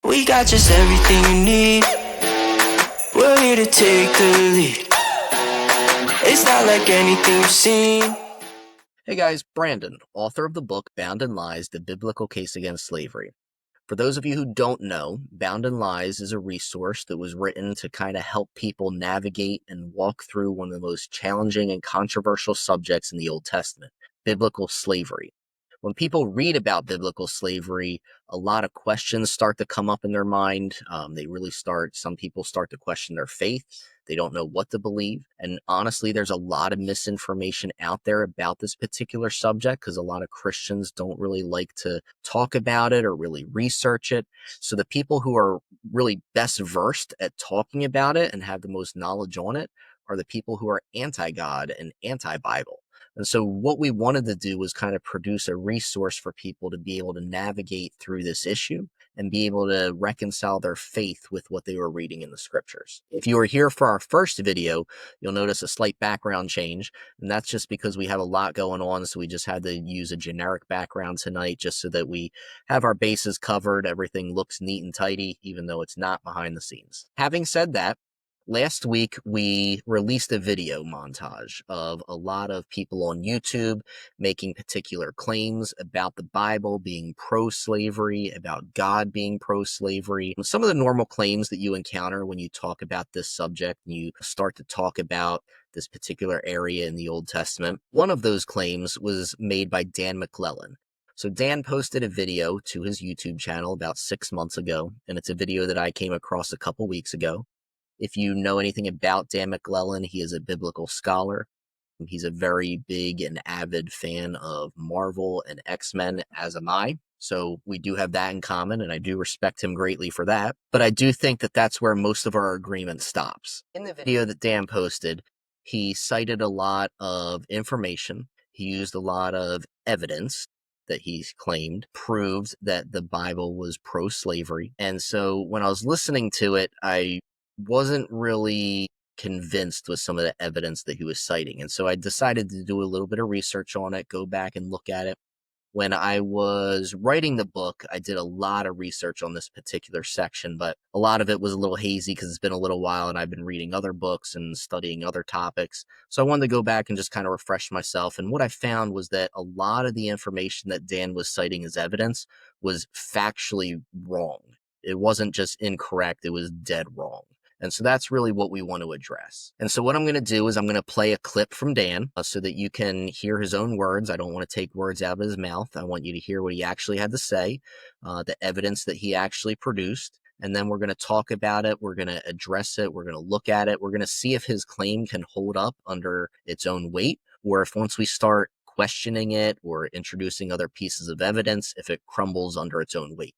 We got just everything you need. We're here to take the lead. It's not like anything you've seen. Hey guys, Brandon, author of the book BoundinLies, The Biblical Case Against Slavery. For those of you who don't know, BoundinLies is a resource that was written to kind of help people navigate and walk through one of the most challenging and controversial subjects in the Old Testament, biblical slavery. When people read about biblical slavery, a lot of questions start to come up in their mind. Some people start to question their faith. They don't know what to believe. And honestly, there's a lot of misinformation out there about this particular subject because a lot of Christians don't really like to talk about it or really research it. So the people who are really best versed at talking about it and have the most knowledge on it are the people who are anti-God and anti-Bible. And so what we wanted to do was kind of produce a resource for people to be able to navigate through this issue and be able to reconcile their faith with what they were reading in the scriptures. If you were here for our first video, you'll notice a slight background change, and that's just because we have a lot going on, so we just had to use a generic background tonight just so that we have our bases covered, everything looks neat and tidy, even though it's not behind the scenes. Having said that, last week, we released a video montage of a lot of people on YouTube making particular claims about the Bible being pro-slavery, about God being pro-slavery. Some of the normal claims that you encounter when you talk about this subject and you start to talk about this particular area in the Old Testament. One of those claims was made by Dan McClellan. So Dan posted a video to his YouTube channel about 6 months ago, and it's a video that I came across a couple weeks ago. If you know anything about Dan McClellan, he is a biblical scholar. He's a very big and avid fan of Marvel and X-Men, as am I. So we do have that in common, and I do respect him greatly for that. But I do think that that's where most of our agreement stops. In the video that Dan posted, he cited a lot of information. He used a lot of evidence that he claimed proved that the Bible was pro-slavery. And so when I was listening to it, I wasn't really convinced with some of the evidence that he was citing. And so I decided to do a little bit of research on it, go back and look at it. When I was writing the book, I did a lot of research on this particular section, but a lot of it was a little hazy because it's been a little while and I've been reading other books and studying other topics. So I wanted to go back and just kind of refresh myself. And what I found was that a lot of the information that Dan was citing as evidence was factually wrong. It wasn't just incorrect, it was dead wrong. And so that's really what we want to address. And so what I'm going to do is I'm going to play a clip from Dan so that you can hear his own words. I don't want to take words out of his mouth. I want you to hear what he actually had to say, the evidence that he actually produced. And then we're going to talk about it. We're going to address it. We're going to look at it. We're going to see if his claim can hold up under its own weight, or if once we start questioning it or introducing other pieces of evidence, if it crumbles under its own weight.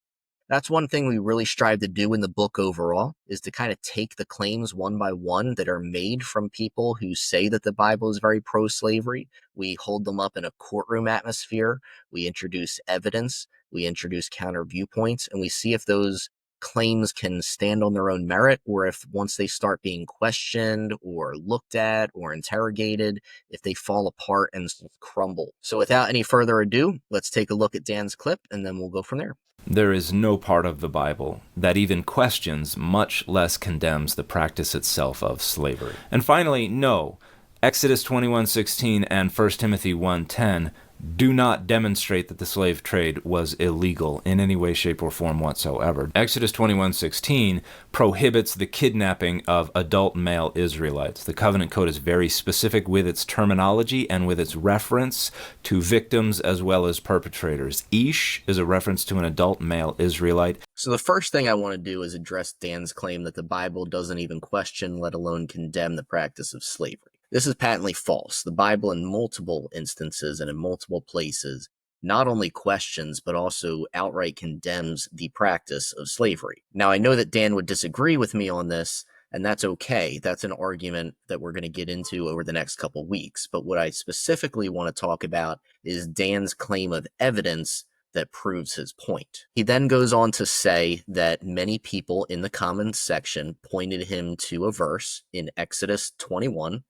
That's one thing we really strive to do in the book overall, is to kind of take the claims one by one that are made from people who say that the Bible is very pro-slavery. We hold them up in a courtroom atmosphere. We introduce evidence. We introduce counter viewpoints, and we see if those claims can stand on their own merit, or if once they start being questioned or looked at or interrogated, if they fall apart and crumble. So without any further ado, let's take a look at Dan's clip, and then we'll go from there. There is no part of the Bible that even questions, much less condemns, the practice itself of slavery. And finally, no, Exodus 21:16 and 1 Timothy 1:10 do not demonstrate that the slave trade was illegal in any way, shape, or form whatsoever. Exodus 21:16 prohibits the kidnapping of adult male Israelites. The covenant code is very specific with its terminology and with its reference to victims as well as perpetrators. Ish is a reference to an adult male Israelite. So the first thing I want to do is address Dan's claim that the Bible doesn't even question, let alone condemn, the practice of slavery. This is patently false. The Bible, in multiple instances and in multiple places, not only questions, but also outright condemns the practice of slavery. Now, I know that Dan would disagree with me on this, and that's okay. That's an argument that we're going to get into over the next couple weeks. But what I specifically want to talk about is Dan's claim of evidence that proves his point. He then goes on to say that many people in the comments section pointed him to a verse in Exodus 21,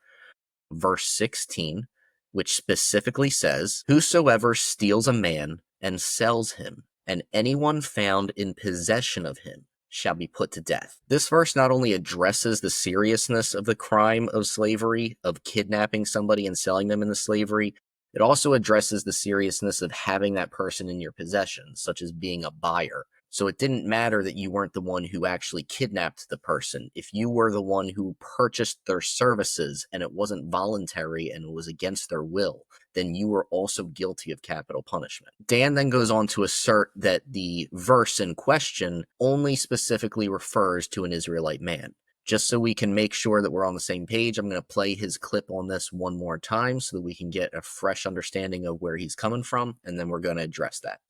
verse 16, which specifically says, "Whosoever steals a man and sells him and anyone found in possession of him shall be put to death. This verse not only addresses the seriousness of the crime of slavery, of kidnapping somebody and selling them into slavery, it also addresses the seriousness of having that person in your possession, such as being a buyer. So it didn't matter that you weren't the one who actually kidnapped the person. If you were the one who purchased their services and it wasn't voluntary and it was against their will, then you were also guilty of capital punishment. Dan then goes on to assert that the verse in question only specifically refers to an Israelite man. Just so we can make sure that we're on the same page, I'm going to play his clip on this one more time so that we can get a fresh understanding of where he's coming from, and then we're going to address that.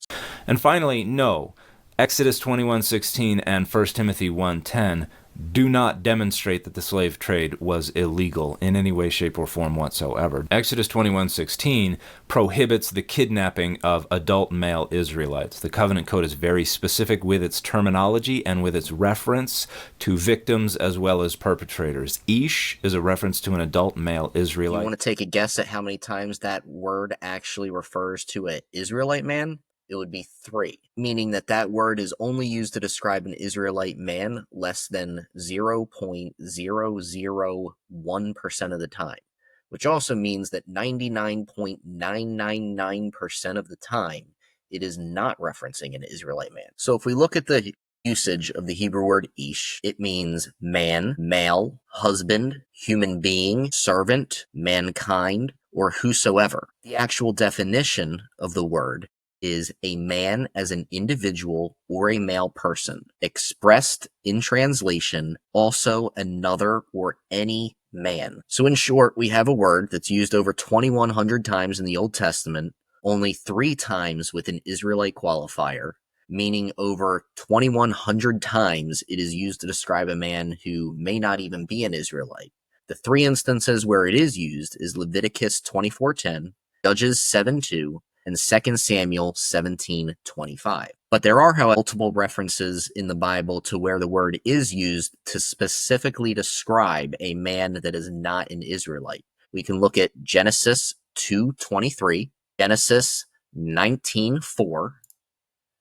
And finally, no, Exodus 21:16 and 1 Timothy 1:10 do not demonstrate that the slave trade was illegal in any way, shape, or form whatsoever. Exodus 21:16 prohibits the kidnapping of adult male Israelites. The covenant code is very specific with its terminology and with its reference to victims as well as perpetrators. Ish is a reference to an adult male Israelite. You want to take a guess at how many times that word actually refers to an Israelite man? It would be 3, meaning that that word is only used to describe an Israelite man less than 0.001% of the time, which also means that 99.999% of the time, it is not referencing an Israelite man. So if we look at the usage of the Hebrew word ish, it means man, male, husband, human being, servant, mankind, or whosoever. The actual definition of the word is a man as an individual or a male person, expressed in translation, also another or any man. So in short, we have a word that's used over 2,100 times in the Old Testament, only 3 times with an Israelite qualifier, meaning over 2,100 times it is used to describe a man who may not even be an Israelite. The 3 instances where it is used is Leviticus 24:10, Judges 7:2, and 2 Samuel 17:25. But there are, however, multiple references in the Bible to where the word is used to specifically describe a man that is not an Israelite. We can look at Genesis 2:23, Genesis 19:4,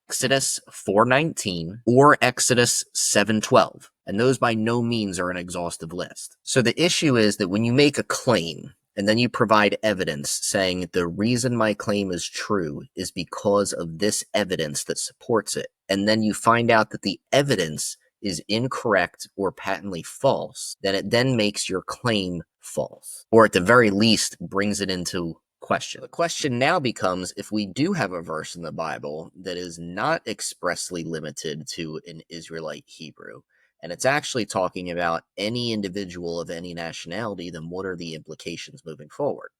Exodus 4:19, or Exodus 7:12. And those by no means are an exhaustive list. So the issue is that when you make a claim, and then you provide evidence saying the reason my claim is true is because of this evidence that supports it, and then you find out that the evidence is incorrect or patently false, then it then makes your claim false, or at the very least brings it into question. The question now becomes, if we do have a verse in the Bible that is not expressly limited to an Israelite Hebrew, and it's actually talking about any individual of any nationality, then what are the implications moving forward?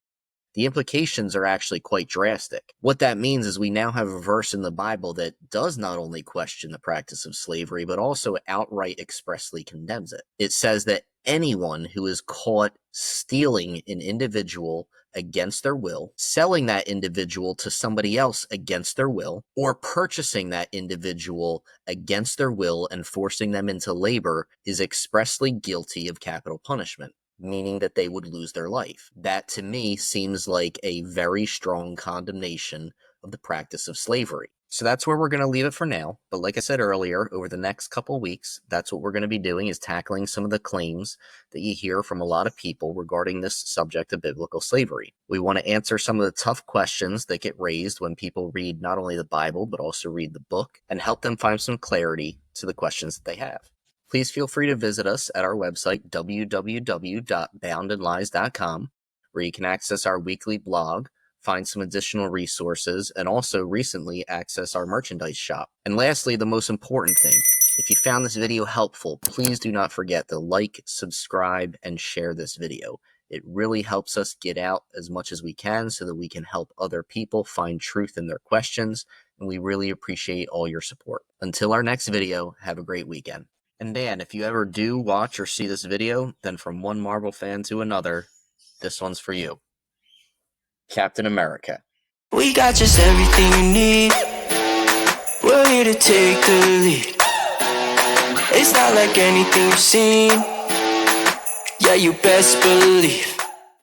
The implications are actually quite drastic. What that means is we now have a verse in the Bible that does not only question the practice of slavery, but also outright expressly condemns it. It says that anyone who is caught stealing an individual against their will, selling that individual to somebody else against their will, or purchasing that individual against their will and forcing them into labor is expressly guilty of capital punishment, meaning that they would lose their life. That to me seems like a very strong condemnation of the practice of slavery. So that's where we're going to leave it for now. But like I said earlier, over the next couple weeks, that's what we're going to be doing, is tackling some of the claims that you hear from a lot of people regarding this subject of biblical slavery. We want to answer some of the tough questions that get raised when people read not only the Bible, but also read the book, and help them find some clarity to the questions that they have. Please feel free to visit us at our website, www.BoundinLies.com, where you can access our weekly blog, find some additional resources, and also recently access our merchandise shop. And lastly, the most important thing, if you found this video helpful, please do not forget to like, subscribe, and share this video. It really helps us get out as much as we can so that we can help other people find truth in their questions, and we really appreciate all your support. Until our next video, have a great weekend. And Dan, if you ever do watch or see this video, then from one Marvel fan to another, this one's for you. Captain America. We got just everything you need. We're here to take the lead. It's not like anything you've seen. Yeah, you best believe